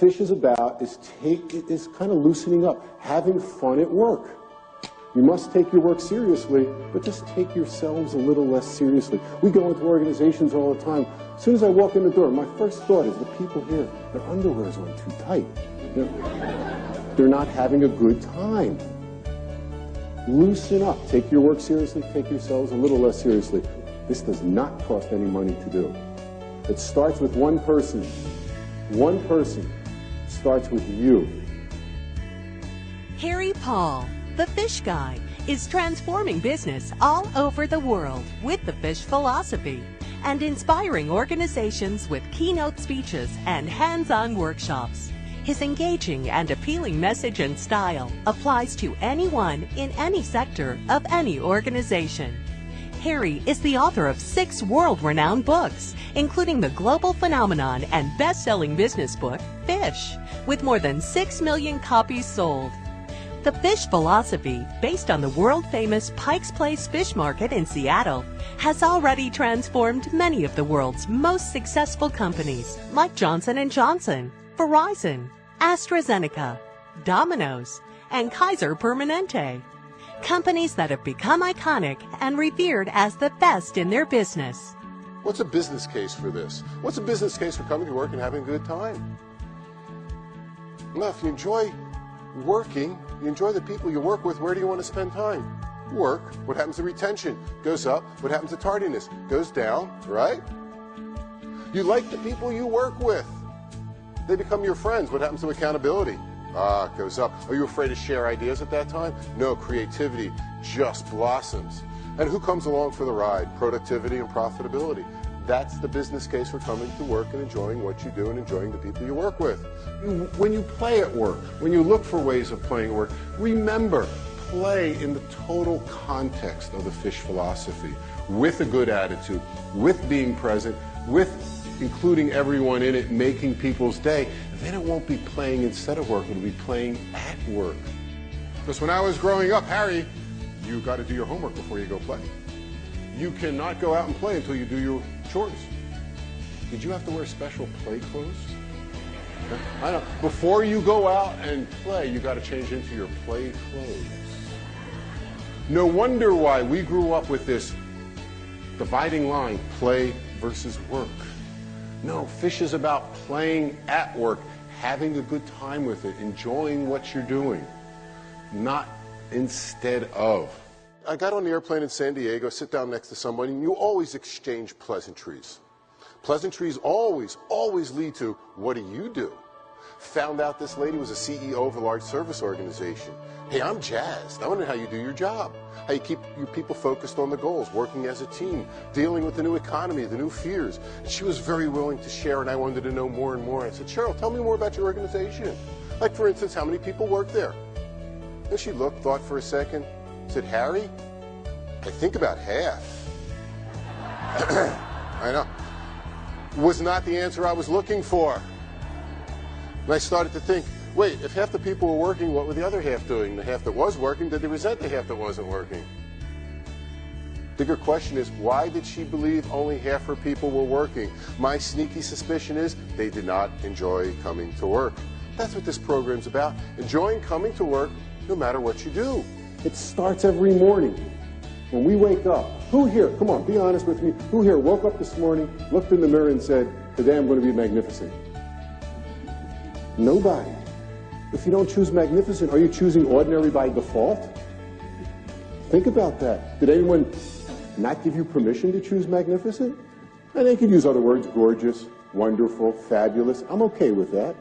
Fish is about is kind of loosening up, having fun at work. You must take your work seriously, but just take yourselves a little less seriously. We go into organizations all the time. As soon as I walk in the door, my first thought is the people here, their underwear's on too tight. They're not having a good time. Loosen up. Take your work seriously. Take yourselves a little less seriously. This does not cost any money to do. It starts with one person. One person. It starts with you. Harry Paul, the Fish Guy, is transforming business all over the world with the fish philosophy and inspiring organizations with keynote speeches and hands-on workshops. His engaging and appealing message and style applies to anyone in any sector of any organization. Harry is the author of 6 world-renowned books, including the global phenomenon and best-selling business book, Fish, with more than 6 million copies sold. The Fish Philosophy, based on the world-famous Pike's Place Fish Market in Seattle, has already transformed many of the world's most successful companies like Johnson & Johnson, Verizon, AstraZeneca, Domino's, and Kaiser Permanente. Companies that have become iconic and revered as the best in their business. What's a business case for this? What's a business case for coming to work and having a good time? Now, if you enjoy working, you enjoy the people you work with, where do you want to spend time? Work. What happens to retention? Goes up. What happens to tardiness? Goes down, right? You like the people you work with. They become your friends. What happens to accountability? It goes up. Are you afraid to share ideas at that time? No, creativity just blossoms. And who comes along for the ride? Productivity and profitability. That's the business case for coming to work and enjoying what you do and enjoying the people you work with. When you play at work, when you look for ways of playing at work, remember, play in the total context of the Fish philosophy, with a good attitude, with being present, with including everyone in it, making people's day. Then it won't be playing instead of work, it'll be playing at work. Because when I was growing up, Harry, you got to do your homework before you go play. You cannot go out and play until you do your chores. Did you have to wear special play clothes? I know. Before you go out and play, you got to change into your play clothes. No wonder why we grew up with this dividing line, play versus work. No, Fish is about playing at work, having a good time with it, enjoying what you're doing, not instead of. I got on the airplane in San Diego, sit down next to somebody, and you always exchange pleasantries. Pleasantries always lead to, what do you do? Found out this lady was a CEO of a large service organization. Hey, I'm jazzed. I want to know how you do your job, how you keep your people focused on the goals, working as a team, dealing with the new economy, the new fears. And she was very willing to share, and I wanted to know more and more. I said, Cheryl, tell me more about your organization. Like, for instance, how many people work there? And she looked, thought for a second, said, Harry, I think about half. I know. Was not the answer I was looking for. And I started to think, wait, if half the people were working, what were the other half doing? The half that was working, did they resent the half that wasn't working? Bigger question is, why did she believe only half her people were working? My sneaky suspicion is they did not enjoy coming to work. That's what this program's about, enjoying coming to work no matter what you do. It starts every morning. When we wake up, who here, come on, be honest with me, who here woke up this morning, looked in the mirror and said, today I'm going to be magnificent? Nobody. If you don't choose magnificent, are you choosing ordinary by default? Think about that. Did anyone not give you permission to choose magnificent? And they could use other words, gorgeous, wonderful, fabulous. I'm okay with that.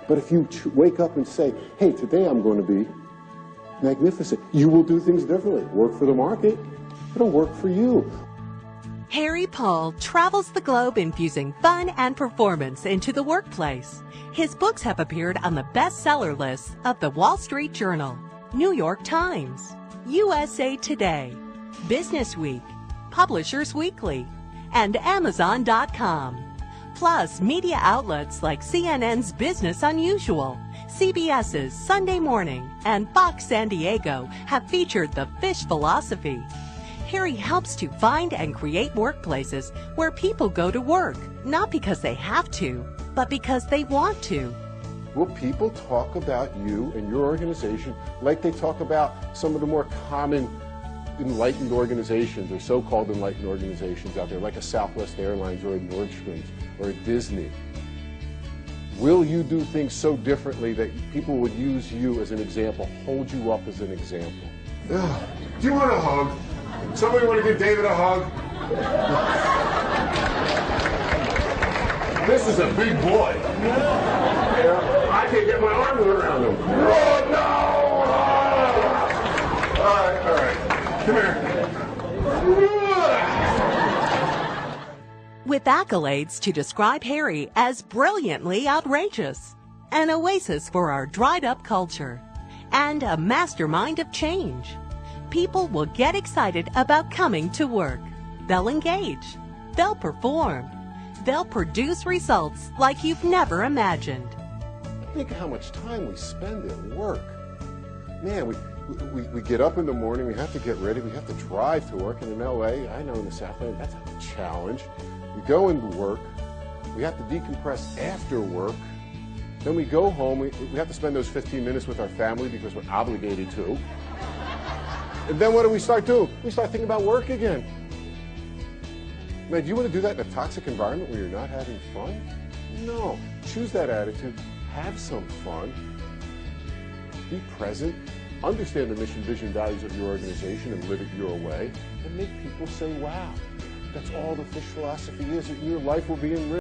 But if you wake up and say, hey, today I'm going to be magnificent, you will do things differently. Work for the market, it'll work for you. Harry Paul travels the globe infusing fun and performance into the workplace. His books have appeared on the bestseller lists of the Wall Street Journal, New York Times, USA Today, Business Week, Publishers Weekly, and Amazon.com. Plus, media outlets like CNN's Business Unusual, CBS's Sunday Morning, and Fox San Diego have featured the Fish philosophy. Harry helps to find and create workplaces where people go to work, not because they have to, but because they want to. Will people talk about you and your organization like they talk about some of the more common enlightened organizations or so-called enlightened organizations out there, like a Southwest Airlines or a Nordstrom's or a Disney? Will you do things so differently that people would use you as an example, hold you up as an example? Do you want a hug? Somebody want to give David a hug? This is a big boy. Yeah, I can't get my arms around him. Oh, no! All right. Come here. With accolades to describe Harry as brilliantly outrageous, an oasis for our dried-up culture, and a mastermind of change, people will get excited about coming to work. They'll engage. They'll perform. They'll produce results like you've never imagined. Think how much time we spend at work. Man, we get up in the morning, we have to get ready, we have to drive to work. And in LA, I know in the Southland, that's a challenge. We go into work, we have to decompress after work, then we go home, we have to spend those 15 minutes with our family because we're obligated to. And then what do we start doing? We start thinking about work again. Man, do you want to do that in a toxic environment where you're not having fun? No. Choose that attitude. Have some fun. Be present. Understand the mission, vision, values of your organization and live it your way. And make people say, wow. That's all the fish philosophy is. Your life will be enriched.